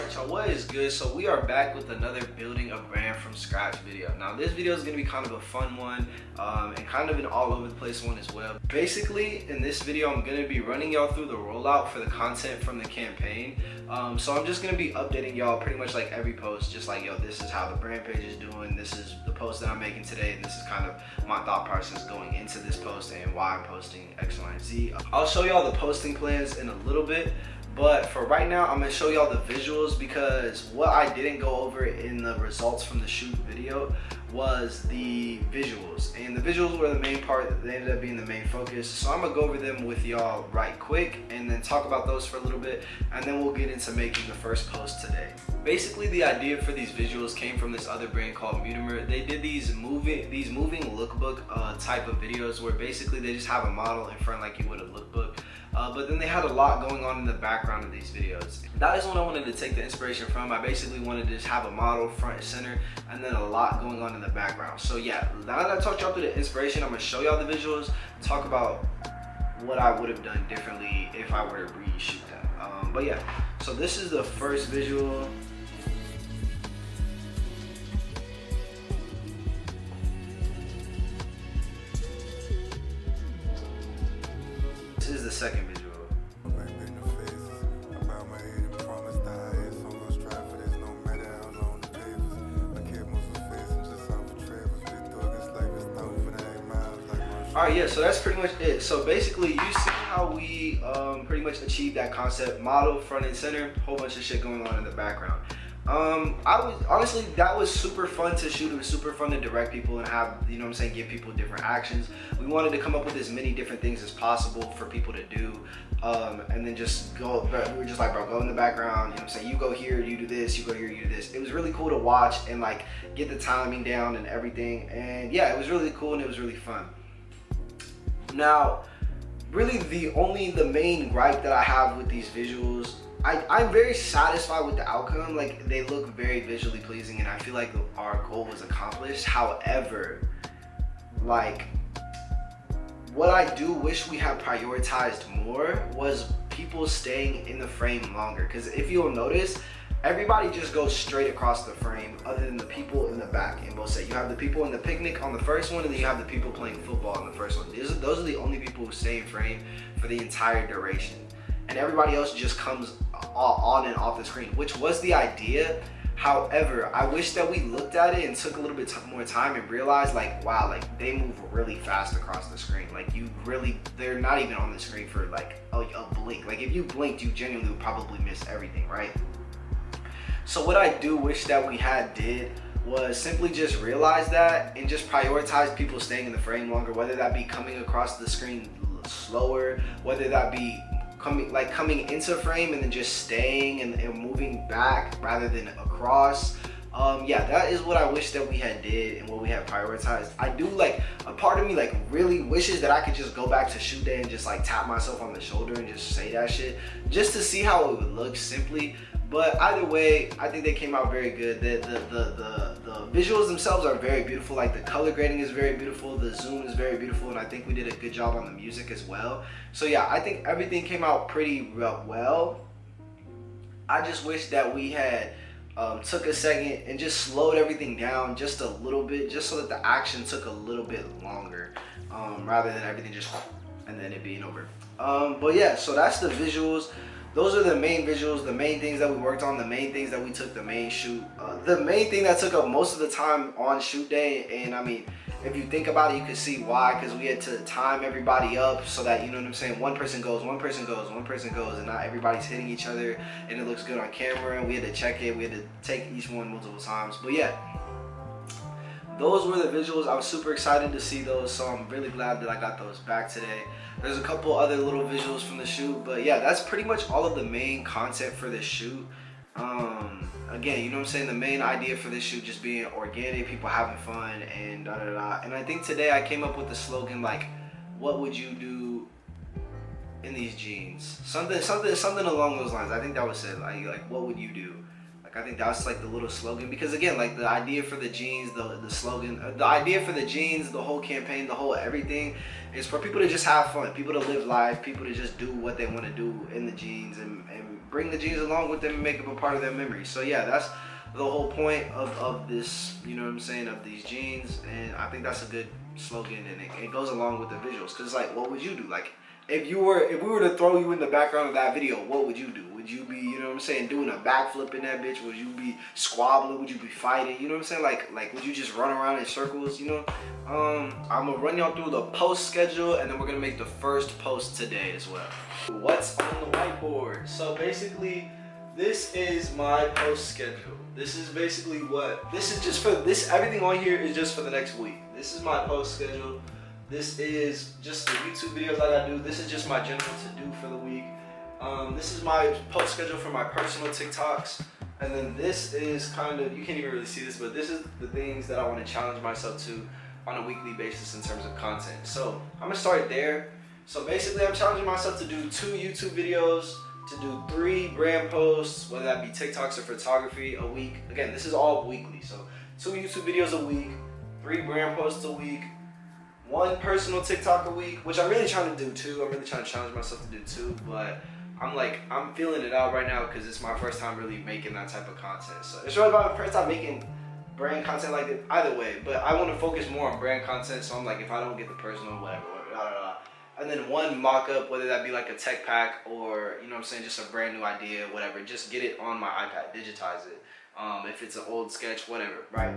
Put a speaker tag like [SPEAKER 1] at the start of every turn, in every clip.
[SPEAKER 1] Alright y'all, what is good? So we are back with another building a brand from scratch video. Now this video is going to be kind of a fun one and kind of an all over the place one as well. Basically in this video I'm going to be running y'all through the rollout for the content from the campaign. So I'm just going to be updating y'all pretty much like every post, just like, yo, this is how the brand page is doing, this is the post that I'm making today, and this is kind of my thought process going into this post and why I'm posting X, Y, and Z. I'll show y'all the posting plans in a little bit. But for right now, I'm going to show y'all the visuals, because what I didn't go over in the results from the shoot video was the visuals. And the visuals were the main part, they ended up being the main focus. So I'm going to go over them with y'all right quick and then talk about those for a little bit. And then we'll get into making the first post today. Basically, the idea for these visuals came from this other brand called Mutimer. They did these moving lookbook type of videos where basically they just have a model in front like you would a lookbook. But then they had a lot going on in the background of these videos. That is what I wanted to take the inspiration from. I basically wanted to just have a model front and center and then a lot going on in the background. So yeah, now that I talked y'all through the inspiration, I'm going to show y'all the visuals, talk about what I would have done differently if I were to reshoot them. But yeah, so this is the first visual. This is the second visual. Alright, yeah, so that's pretty much it. So basically, you see how we pretty much achieved that concept: model, front and center, whole bunch of shit going on in the background. Honestly, that was super fun to shoot. It was super fun to direct people and have, you know what I'm saying, give people different actions. We wanted to come up with as many different things as possible for people to do, and then just go. We were just like, bro, go in the background, you know what I'm saying, you go here, you do this, you go here, you do this. It was really cool to watch and like get the timing down and everything. And yeah, it was really cool and it was really fun. Now, really the main gripe that I have with these visuals, I'm very satisfied with the outcome. Like, they look very visually pleasing and I feel like our goal was accomplished. However, like, what I do wish we had prioritized more was people staying in the frame longer. Because if you'll notice, everybody just goes straight across the frame other than the people in the back. And we'll say you have the people in the picnic on the first one, and then you have the people playing football on the first one. Those are the only people who stay in frame for the entire duration. And everybody else just comes on and off the screen, which was the idea. However, I wish that we looked at it and took a little bit more time and realized, like, wow, like, they move really fast across the screen. Like, they're not even on the screen for like a blink. Like, if you blinked, you genuinely would probably miss everything, right? So what I do wish that we did was simply just realize that and just prioritize people staying in the frame longer, whether that be coming across the screen slower, whether that be coming into frame and then just staying and moving back rather than across. Yeah, that is what I wish that we did and what we had prioritized. I do, like, a part of me like really wishes that I could just go back to shoot day and just like tap myself on the shoulder and just say that shit just to see how it would look simply. But either way, I think they came out very good. The visuals themselves are very beautiful. Like, the color grading is very beautiful. The zoom is very beautiful. And I think we did a good job on the music as well. So yeah, I think everything came out pretty well. I just wish that we had took a second and just slowed everything down just a little bit, just so that the action took a little bit longer, rather than everything just and then it being over. But yeah, so that's the visuals. Those are the main visuals, the main things that we worked on, the main things that we took the main shoot. The main thing that took up most of the time on shoot day, and I mean, if you think about it, you can see why, because we had to time everybody up so that, you know what I'm saying, one person goes, one person goes, one person goes, and not everybody's hitting each other, and it looks good on camera, and we had to check it, we had to take each one multiple times. But yeah, those were the visuals. I was super excited to see those, so I'm really glad that I got those back today. There's a couple other little visuals from the shoot, but yeah, that's pretty much all of the main content for this shoot. Again, you know what I'm saying, the main idea for this shoot just being organic, people having fun, and da da da. And I think today I came up with the slogan like, what would you do in these jeans? Something along those lines. I think that was it. Like, what would you do? Like, I think that's like the little slogan, because again, like, the idea for the jeans, the slogan, the idea for the jeans, the whole campaign, the whole everything is for people to just have fun, people to live life, people to just do what they want to do in the jeans and bring the jeans along with them and make them a part of their memory. So yeah, that's the whole point of this, you know what I'm saying, of these jeans. And I think that's a good slogan, and it goes along with the visuals. Cause like, what would you do? Like, if we were to throw you in the background of that video, what would you do? Would you be, you know what I'm saying, doing a backflip in that bitch? Would you be squabbling? Would you be fighting? You know what I'm saying? Like would you just run around in circles, you know? I'm gonna run y'all through the post schedule, and then we're gonna make the first post today as well. What's on the whiteboard? So basically, this is my post schedule. This is basically everything on here is just for the next week. This is my post schedule. This is just the YouTube videos I gotta do. This is just my general to-do for the week. This is my post schedule for my personal TikToks. And then this is kind of, you can't even really see this, but this is the things that I want to challenge myself to on a weekly basis in terms of content. So I'm gonna start there. So basically I'm challenging myself to do 2 YouTube videos, to do 3 brand posts, whether that be TikToks or photography a week. Again, this is all weekly. So 2 YouTube videos a week, 3 brand posts a week, 1 personal TikTok a week, which I'm really trying to do too. I'm really trying to challenge myself to do 2, but I'm feeling it out right now because it's my first time really making that type of content. So it's really my first time making brand content like this either way, but I want to focus more on brand content. So I'm like, if I don't get the personal, whatever, and then 1 mock-up, whether that be like a tech pack or, you know what I'm saying, just a brand new idea, whatever, just get it on my iPad, digitize it. If it's an old sketch, whatever, right?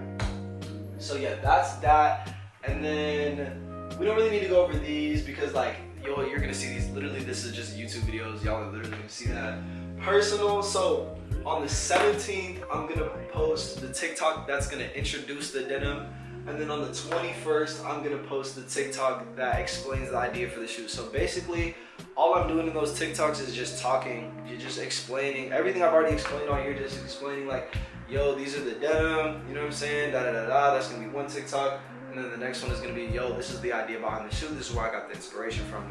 [SPEAKER 1] So yeah, that's that. And then we don't really need to go over these because like, you're gonna see these, literally this is just YouTube videos, y'all are literally gonna see that. Personal, so on the 17th, I'm gonna post the TikTok that's gonna introduce the denim. And then on the 21st, I'm gonna post the TikTok that explains the idea for the shoe. So basically, all I'm doing in those TikToks is just talking. You're just explaining everything I've already explained on here, just explaining like, yo, these are the denim, you know what I'm saying, that's gonna be 1 TikTok. And then the next one is gonna be, yo, this is the idea behind the shoe, this is where I got the inspiration from,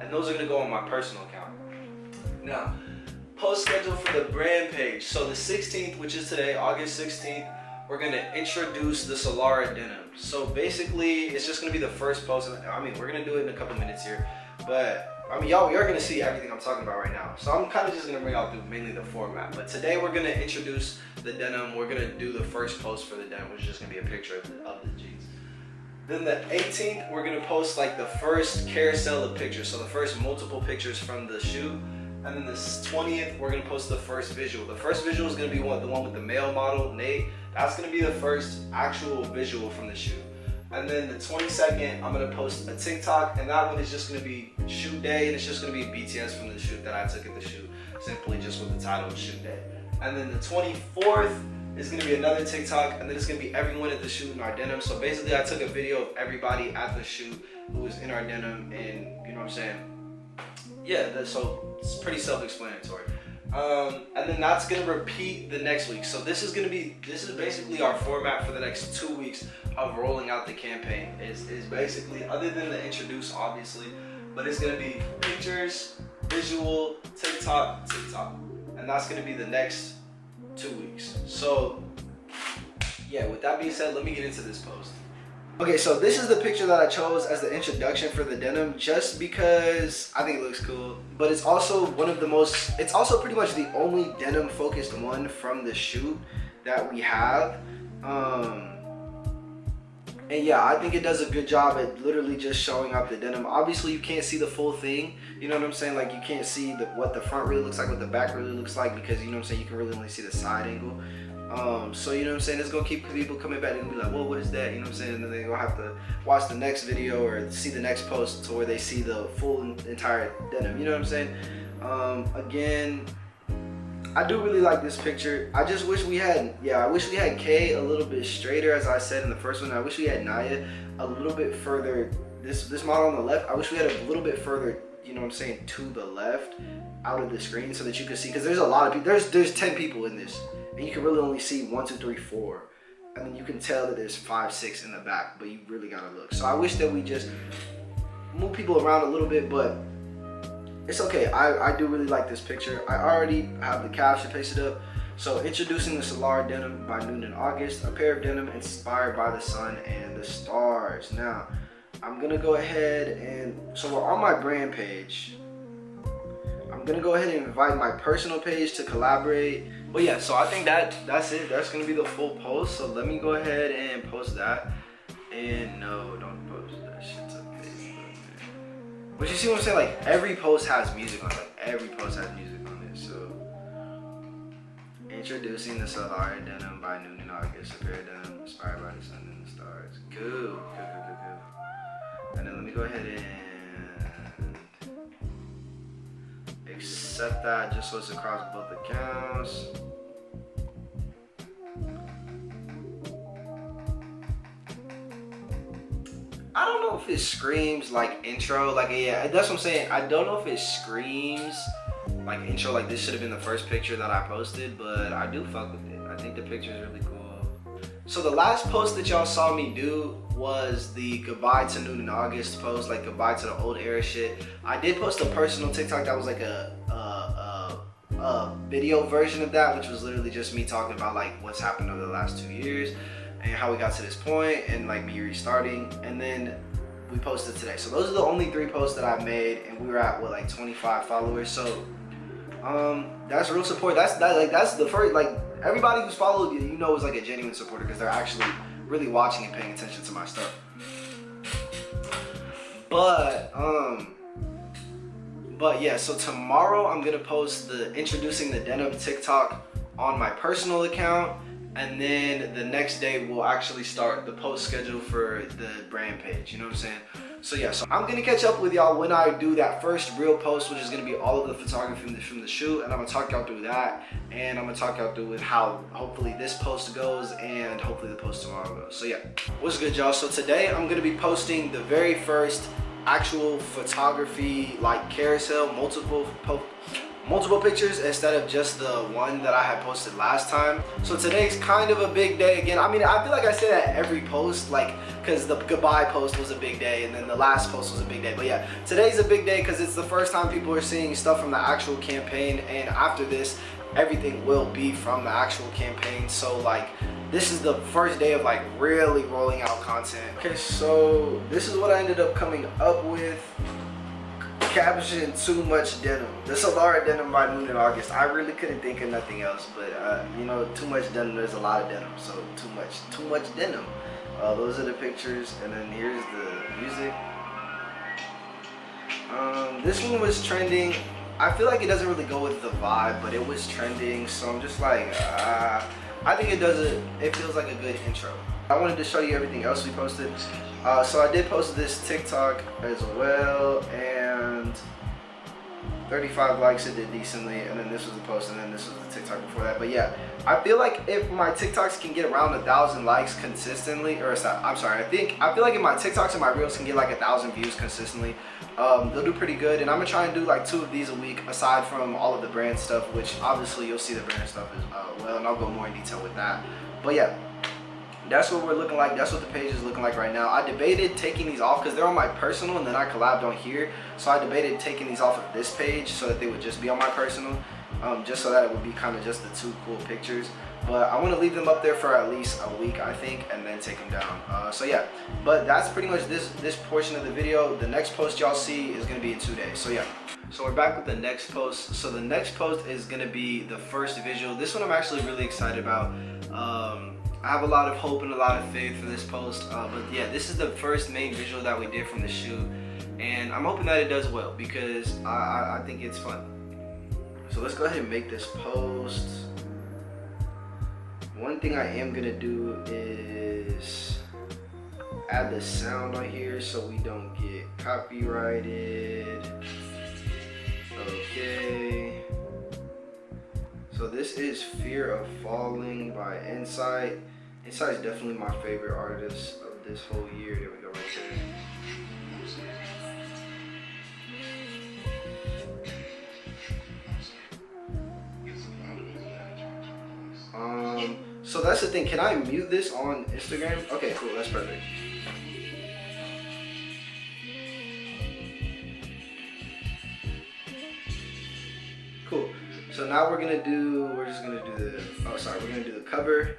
[SPEAKER 1] And those are gonna go on my personal account. Now, post schedule for the brand page. So the 16th, which is today, August 16th, we're gonna introduce the Solara denim. So basically, it's just gonna be the first post. I mean, we're gonna do it in a couple minutes here, but I mean, y'all are gonna see everything I'm talking about right now. So I'm kind of just gonna bring y'all through mainly the format. But today we're gonna introduce the denim. We're gonna do the first post for the denim, which is just gonna be a picture of the jeans. Then the 18th, we're gonna post like the first carousel of pictures. So the first multiple pictures from the shoe. And then the 20th, we're gonna post the first visual. The first visual is gonna be the one with the male model, Nate. That's gonna be the first actual visual from the shoe. And then the 22nd, I'm gonna post a TikTok, and that one is just gonna be shoot day, and it's just gonna be BTS from the shoot that I took at the shoot, simply just with the title of shoot day. And then the 24th is gonna be another TikTok, and then it's gonna be everyone at the shoot in our denim. So basically, I took a video of everybody at the shoot who was in our denim, and you know what I'm saying? Yeah, so it's pretty self-explanatory. And then that's gonna repeat the next week. So this is basically our format for the next 2 weeks of rolling out the campaign. Is basically, other than the introduce, obviously, but it's gonna be pictures, visual, TikTok, and that's gonna be the next 2 weeks. So yeah, with that being said, let me get into this post. Okay, so this is the picture that I chose as the introduction for the denim just because I think it looks cool, but it's also it's also pretty much the only denim focused one from the shoot that we have. And yeah, I think it does a good job at literally just showing up the denim. Obviously, you can't see the full thing, you know what I'm saying? Like, you can't see what the front really looks like, what the back really looks like, because, you know what I'm saying, you can really only see the side angle. So, you know what I'm saying, it's gonna keep people coming back and be like, well, what is that? You know what I'm saying? And then they're gonna have to watch the next video or see the next post to where they see the full entire denim, you know what I'm saying? Again, I do really like this picture. I just wish we had, I wish we had Kay a little bit straighter, as I said in the first one. I wish we had Naya a little bit further, this model on the left, I wish we had a little bit further, you know what I'm saying, to the left, out of the screen so that you can see, because there's a lot of people, there's 10 people in this, and you can really only see 1, 2, 3, 4. I mean, you can tell that there's 5, 6 in the back, but you really gotta look. So I wish that we just move people around a little bit, but it's okay. I do really like this picture. I already have the caption pasted up. So, introducing the Solara denim by Noon in August, a pair of denim inspired by the sun and the stars. Now, I'm gonna go ahead and, so we're on my brand page. I'm I'm gonna go ahead and invite my personal page to collaborate. But yeah, so I think that's it. That's gonna be the full post. So let me go ahead and post that. And no, don't post that shit to Facebook. But you see what I'm saying? Like every post has music on it. Like every post has music on it. So introducing the Solar Denim by Noonan August, a pair of denim inspired by the sun and the stars. Cool. And then let me go ahead and accept that just so it's across both accounts. I don't know if it screams like intro, like yeah, that's what I'm saying. I don't know if it screams like intro, like this should have been the first picture that I posted, but I do fuck with it. I think the picture is really cool. So the last post that y'all saw me do was the goodbye to Noonan August post, like goodbye to the old era shit. I did post a personal TikTok that was like a video version of that, which was literally just me talking about like what's happened over the last 2 years and how we got to this point and like me restarting, and then we posted today. So those are the only 3 posts that I made, and we were at what, like 25 followers. So that's real support. That's the first, like everybody who's followed you know is like a genuine supporter because they're actually really watching and paying attention to my stuff. But yeah, so tomorrow I'm gonna post the introducing the denim TikTok on my personal account, and then the next day we'll actually start the post schedule for the brand page, you know what I'm saying? So yeah, so I'm gonna catch up with y'all when I do that first real post, which is gonna be all of the photography from the shoot, and I'm gonna talk y'all through that, and I'm gonna talk y'all through with how hopefully this post goes and hopefully the post tomorrow goes. So yeah, what's good, y'all? So today I'm gonna be posting the very first actual photography like carousel, multiple pictures instead of just the one that I had posted last time. So today's kind of a big day again. I mean, I feel like I say that every post, like, because the goodbye post was a big day and then the last post was a big day. But yeah, today's a big day because it's the first time people are seeing stuff from the actual campaign, and after this, everything will be from the actual campaign. So like, this is the first day of like really rolling out content. Okay, so this is what I ended up coming up with. Caption too much denim. The Solar Denim by Noonan August. I really couldn't think of nothing else, but you know, too much denim, there's a lot of denim, so too much denim. Those are the pictures, and then here's the music. This one was trending. I feel like it doesn't really go with the vibe, but it was trending, so I'm just like, I think it feels like a good intro. I wanted to show you everything else we posted. So I did post this TikTok as well, and 35 likes, it did decently, and then this was the post, and then this was the TikTok before that. But yeah, I feel like if my TikToks can get around 1,000 likes consistently, or I'm sorry, I feel like if my TikToks and my Reels can get like 1,000 views consistently, they'll do pretty good. And I'm gonna try and do like 2 of these a week, aside from all of the brand stuff, which obviously you'll see the brand stuff as well, and I'll go more in detail with that. But yeah, that's what we're looking like. That's what the page is looking like right now. I debated taking these off because they're on my personal, and then I collabed on here. So I debated taking these off of this page so that they would just be on my personal, just so that it would be kind of just the 2 cool pictures. But I want to leave them up there for at least a week, I think, and then take them down. So yeah, but that's pretty much this portion of the video. The next post y'all see is going to be in 2 days. So yeah. So we're back with the next post. So the next post is going to be the first visual. This one I'm actually really excited about. I have a lot of hope and a lot of faith for this post, but yeah, this is the first main visual that we did from the shoot, and I'm hoping that it does well because I think it's fun. So let's go ahead and make this post. One thing I am gonna do is add the sound on here so we don't get copyrighted. Okay. So this is Fear of Falling by Insight. Insight is definitely my favorite artist of this whole year. There we go, right there. So that's the thing. Can I mute this on Instagram? Okay, cool. That's perfect. Cool. So now we're gonna do the cover.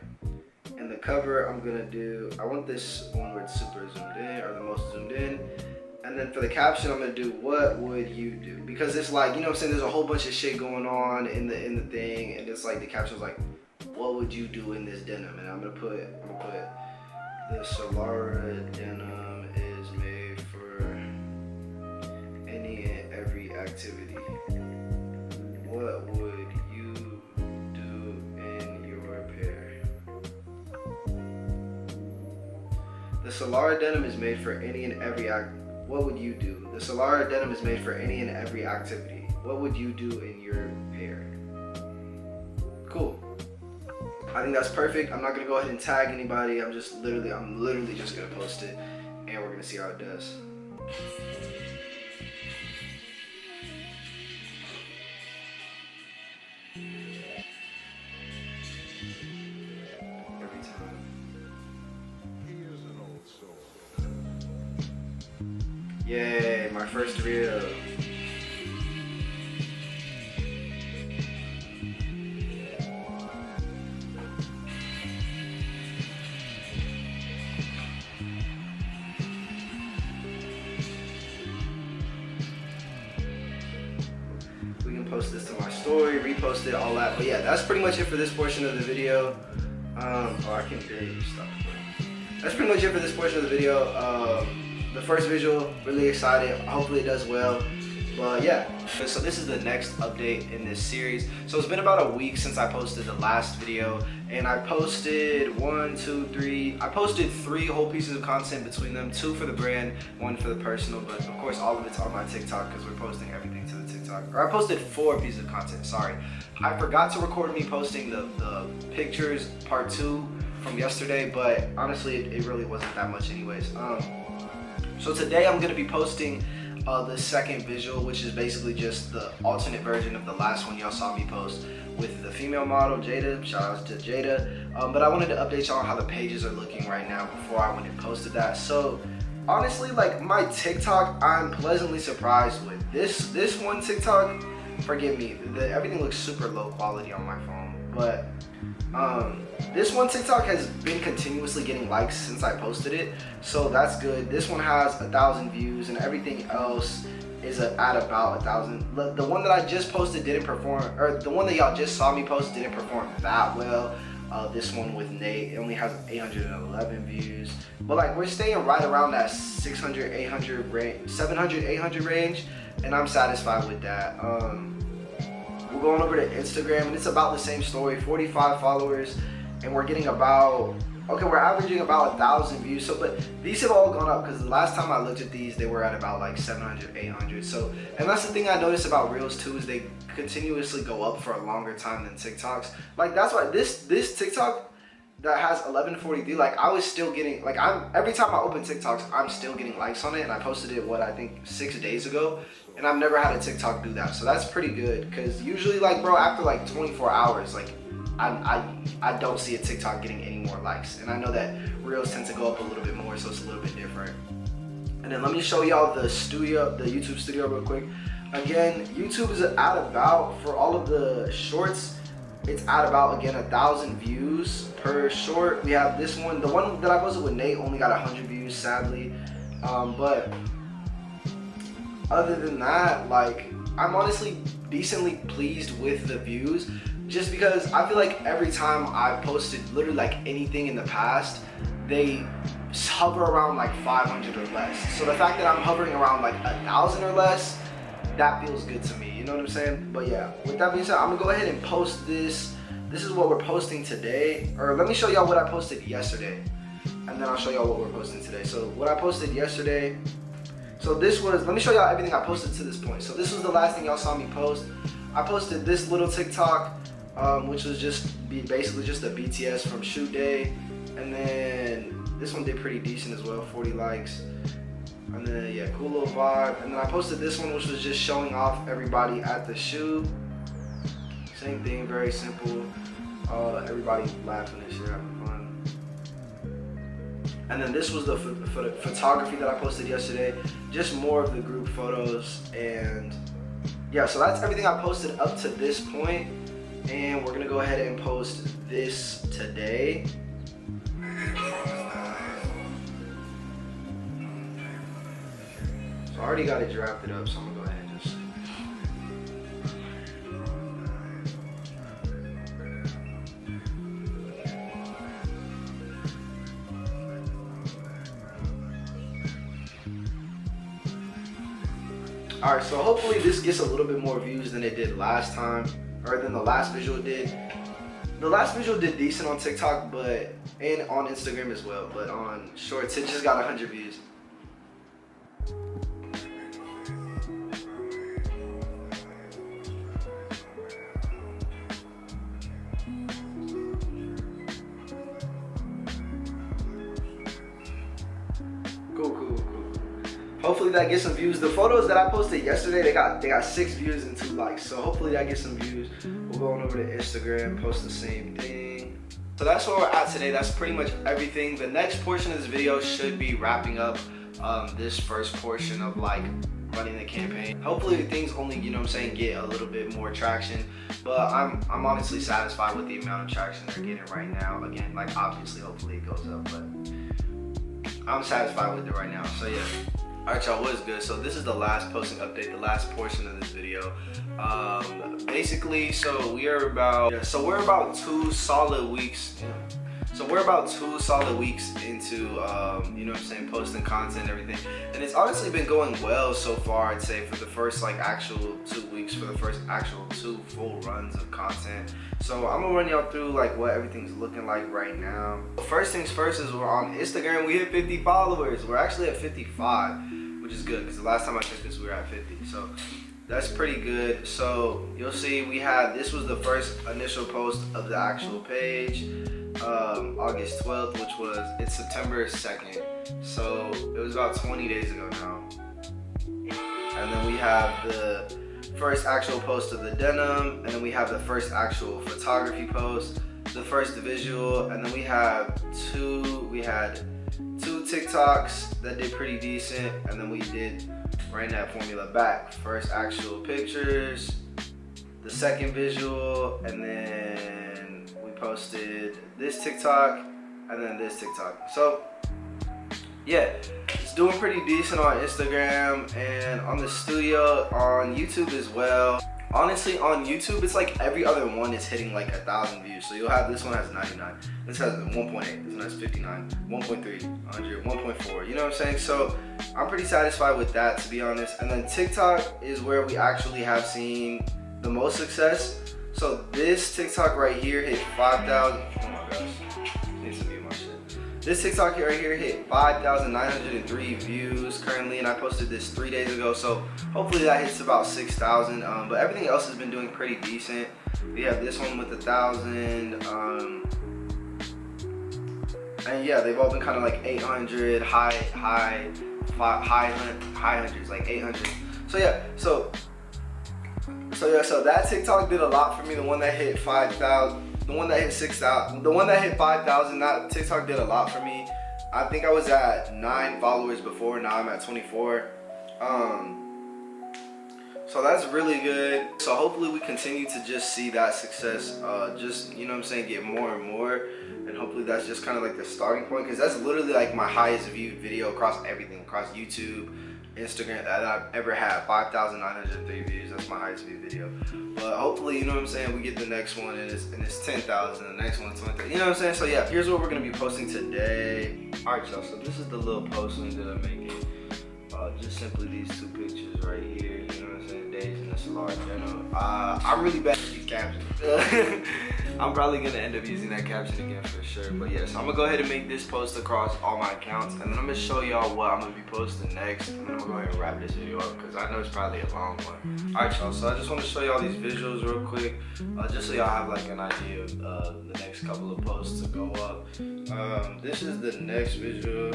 [SPEAKER 1] And the cover I want this one where it's super zoomed in, or the most zoomed in. And then for the caption, I'm gonna do what would you do? Because it's like, you know what I'm saying, there's a whole bunch of shit going on in the thing, and it's like the caption's like, what would you do in this denim? And I'm gonna put the Solara denim is made for any and every activity. What would you do in your pair? The Solara denim is made for any and every What would you do? The Solara denim is made for any and every activity. What would you do in your pair? Cool. I think that's perfect. I'm not gonna go ahead and tag anybody. I'm literally just gonna post it, and we're gonna see how it does. Every time. Yay, my first reel. We can post this to my story, repost it, all that. But yeah, that's pretty much it for this portion of the video. I can barely stop recording. That's pretty much it for this portion of the video. The first visual, really excited. Hopefully it does well. But yeah, so this is the next update in this series. So it's been about a week since I posted the last video, and I posted I posted 3 whole pieces of content between them, 2 for the brand, 1 for the personal, but of course all of it's on my TikTok because we're posting everything to the TikTok. Or I posted 4 pieces of content, sorry. I forgot to record me posting the pictures part 2 from yesterday, but honestly it really wasn't that much anyways. So today I'm gonna be posting the second visual, which is basically just the alternate version of the last one y'all saw me post with the female model Jada. Shout out to Jada. But I wanted to update y'all on how the pages are looking right now before I went and posted that. So honestly, like my TikTok, I'm pleasantly surprised with this one TikTok. Forgive me, everything looks super low quality on my phone, but this one TikTok has been continuously getting likes since I posted it, so that's good. This one has 1,000 views, and everything else is at about 1,000. The one that I just posted didn't perform, or the one that y'all just saw me post didn't perform that well. This one with Nate, it only has 811 views, but like we're staying right around that 600, 800 range, 700, 800 range, and I'm satisfied with that. We're going over to Instagram, and it's about the same story, 45 followers, and we're getting about, we're averaging about 1,000 views. So, but these have all gone up because the last time I looked at these, they were at about like 700, 800. So, and that's the thing I noticed about Reels too, is they continuously go up for a longer time than TikToks. Like that's why this TikTok that has 1143, like I was still getting, like every time I open TikToks, I'm still getting likes on it, and I posted it, I think 6 days ago, and I've never had a TikTok do that, so that's pretty good, because usually, like, bro, after like 24 hours, like, I don't see a TikTok getting any more likes, and I know that Reels tend to go up a little bit more, so it's a little bit different. And then let me show y'all the YouTube studio real quick. Again, YouTube is at about, for all of the shorts, it's at about, again, 1,000 views per short. We have this one, the one that I posted with Nate only got 100 views, sadly. But other than that, like, I'm honestly decently pleased with the views, just because I feel like every time I posted literally like anything in the past, they hover around like 500 or less. So the fact that I'm hovering around like 1,000 or less, that feels good to me, you know what I'm saying? But yeah, with that being said, I'm gonna go ahead and post this. This is what we're posting today, or let me show y'all what I posted yesterday, and then I'll show y'all what we're posting today. So what I posted yesterday, so this was, let me show y'all everything I posted to this point. So this was the last thing y'all saw me post. I posted this little TikTok, which was basically just a BTS from shoot day, and then this one did pretty decent as well, 40 likes. And then, yeah, cool little vibe. And then I posted this one, which was just showing off everybody at the shoot. Same thing, very simple. Everybody laughing and shit, having fun. And then this was the photography that I posted yesterday. Just more of the group photos. And yeah, so that's everything I posted up to this point. And we're gonna go ahead and post this today. already got it drafted up, so I'm gonna go ahead and just. All right, so hopefully this gets a little bit more views than it did last time, or than the last visual did. The last visual did decent on TikTok, and on Instagram as well, but on Shorts it just got 100 views. Cool. Hopefully that gets some views. The photos that I posted yesterday, they got 6 views and 2 likes. So hopefully that gets some views. We'll go on over to Instagram, post the same thing. So that's where we're at today. That's pretty much everything. The next portion of this video should be wrapping up this first portion of like running the campaign. Hopefully things only, you know what I'm saying, get a little bit more traction. But I'm honestly satisfied with the amount of traction they're getting right now. Again, like obviously, hopefully it goes up, but I'm satisfied with it right now. So yeah. Alright y'all, what is good? So this is the last posting update, the last portion of this video. Basically, so we're about 2 solid weeks. So we're about 2 solid weeks into you know what I'm saying, posting content and everything. And it's honestly been going well so far, I'd say, for the first like actual 2 weeks, for the first actual 2 full runs of content. So I'm gonna run y'all through like what everything's looking like right now. First things first is we're on Instagram. We hit 50 followers. We're actually at 55, which is good because the last time I checked this we were at 50. So that's pretty good. So you'll see this was the first initial post of the actual page, August 12th, it's September 2nd. So it was about 20 days ago now. And then we have the first actual post of the denim, and then we have the first actual photography post, the first visual, and then we had 2 TikToks that did pretty decent, and then we ran that formula back. First actual pictures, the second visual, and then we posted this TikTok, and then this TikTok. So yeah, it's doing pretty decent on Instagram and on the studio, on YouTube as well. Honestly, on YouTube, it's like every other one is hitting like 1,000 views. So you'll have, this one has 99, this has 1.8, this one has 59, 1.3, 100, 1.4, you know what I'm saying? So I'm pretty satisfied with that, to be honest. And then TikTok is where we actually have seen the most success. So this TikTok right here hit 5,000, oh my gosh, need to mute my shit. This TikTok right here hit 5,903 views currently, and I posted this 3 days ago, so hopefully that hits about 6,000. But everything else has been doing pretty decent. We have this one with 1,000, and yeah, they've all been kind of like 800, high hundreds, like 800. So yeah, so that TikTok did a lot for me. The one that hit 5,000. The one that hit 6,000, the one that hit 5,000, that TikTok did a lot for me. I think I was at 9 followers before, now I'm at 24. So that's really good. So hopefully we continue to just see that success, just, you know what I'm saying, get more and more. And hopefully that's just kind of like the starting point, because that's literally like my highest viewed video across everything, across YouTube, Instagram, that I've ever had. 5,903 views, that's my highest viewed video. But hopefully, you know what I'm saying, we get the next one and it's 10,000, the next one 20,000, you know what I'm saying? So yeah, here's what we're gonna be posting today. All right, y'all, so this is the little posting that I'm making. Just simply these 2 pictures right here, you know what I'm saying, days in the salon channel. I'm really bad at these captions. I'm probably gonna end up using that caption again for sure. But yeah, so I'm gonna go ahead and make this post across all my accounts, and then I'm gonna show y'all what I'm gonna be posting next, and then I'm gonna go ahead and wrap this video up because I know it's probably a long one. All right, y'all, so I just want to show y'all these visuals real quick, just so y'all have like an idea of the next couple of posts to go up. This is the next visual.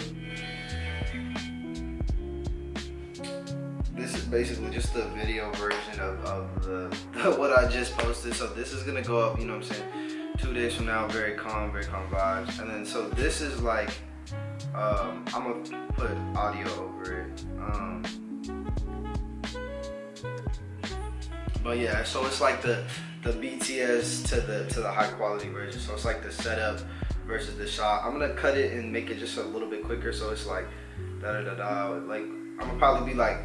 [SPEAKER 1] This is basically just the video version of the what I just posted. So this is gonna go up, you know what I'm saying, 2 days from now. Very calm vibes. And then so this is like, I'm gonna put audio over it. But yeah, so it's like the BTS to the high quality version. So it's like the setup versus the shot. I'm gonna cut it and make it just a little bit quicker. So it's like like I'm gonna probably be like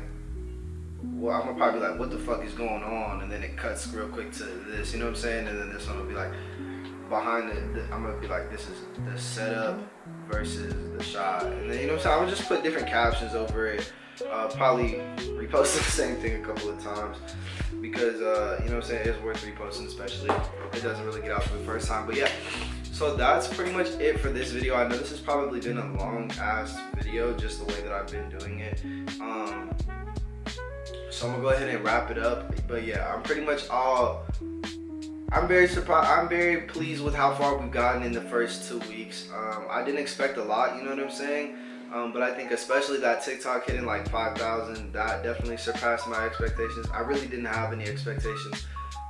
[SPEAKER 1] well, I'm gonna probably be like, what the fuck is going on? And then it cuts real quick to this, you know what I'm saying? And then this one will be like, behind I'm gonna be like, this is the setup versus the shot. And then, you know what I'm saying? I'm gonna just put different captions over it. Probably repost the same thing a couple of times because, you know what I'm saying, it's worth reposting, especially if it doesn't really get out for the first time. But yeah, so that's pretty much it for this video. I know this has probably been a long ass video, just the way that I've been doing it. So I'm gonna go ahead and wrap it up. But yeah, I'm very surprised. I'm very pleased with how far we've gotten in the first 2 weeks. I didn't expect a lot, you know what I'm saying? But I think especially that TikTok hitting like 5,000, that definitely surpassed my expectations. I really didn't have any expectations.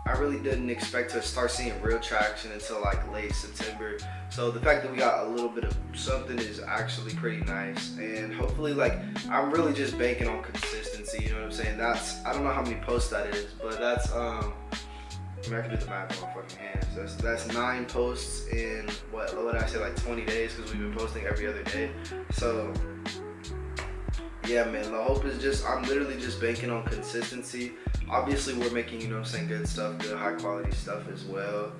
[SPEAKER 1] I really didn't expect to start seeing real traction until like late September. So the fact that we got a little bit of something is actually pretty nice. And hopefully, like, I'm really just banking on consistency, you know what I'm saying? I don't know how many posts that is, but that's, I mean, I can do the math on my fucking hands. That's 9 posts in, what did I say, like 20 days, because we've been posting every other day. So, yeah, man, the hope is just, I'm literally just banking on consistency. Obviously, we're making, you know what I'm saying, good stuff, good high quality stuff as well.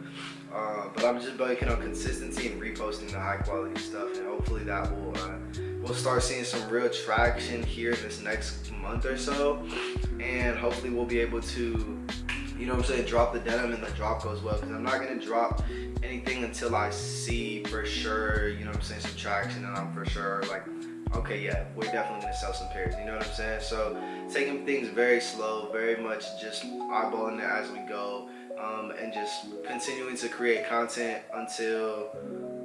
[SPEAKER 1] But I'm just banking on consistency and reposting the high quality stuff. And hopefully that will, we'll start seeing some real traction here this next month or so. And hopefully we'll be able to, you know what I'm saying, drop the denim and the drop goes well, because I'm not going to drop anything until I see for sure, you know what I'm saying, some traction, and I'm for sure like, okay, yeah, we're definitely going to sell some pairs, you know what I'm saying? So taking things very slow, very much just eyeballing it as we go, and just continuing to create content until,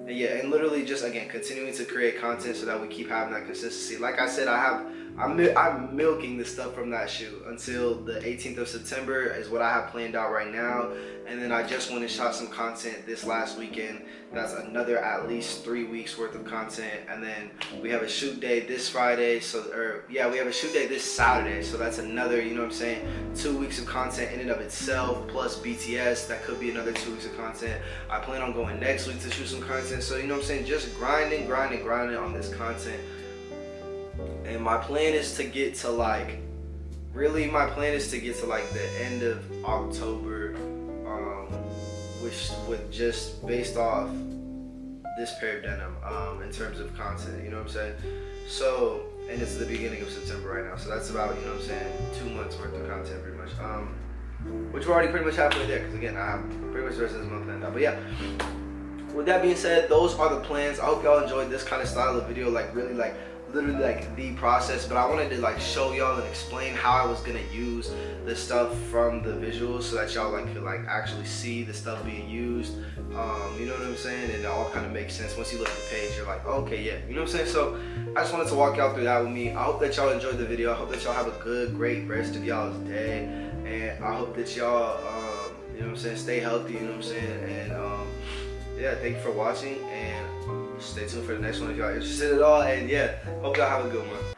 [SPEAKER 1] yeah, and literally just, again, continuing to create content so that we keep having that consistency. Like I said, I'm milking the stuff from that shoot until the 18th of September is what I have planned out right now. And then I just went and shot some content this last weekend. That's another at least 3 weeks worth of content. And then we have a shoot day this Friday. We have a shoot day this Saturday. So that's another, you know what I'm saying, 2 weeks of content in and of itself, plus BTS. That could be another 2 weeks of content. I plan on going next week to shoot some content. So, you know what I'm saying, just grinding on this content. And my plan is to get to like, my plan is to get to like the end of October, which would just based off this pair of denim, in terms of content, you know what I'm saying? So, and it's the beginning of September right now, so that's about, you know what I'm saying, 2 months worth of content pretty much, which we're already pretty much halfway there, because again, I have pretty much the rest of this month planned out. But yeah, with that being said, those are the plans. I hope y'all enjoyed this kind of style of video, like really like literally like the process, but I wanted to like show y'all and explain how I was gonna use the stuff from the visuals so that y'all like could like actually see the stuff being used, you know what I'm saying, and it all kind of makes sense. Once you look at the page, you're like, oh, okay, yeah, you know what I'm saying? So I just wanted to walk y'all through that with me. I hope that y'all enjoyed the video. I hope that y'all have a good, great rest of y'all's day, and I hope that y'all, you know what I'm saying, stay healthy, you know what I'm saying, and yeah, thank you for watching, and stay tuned for the next one if y'all interested at all. And yeah, hope y'all have a good one.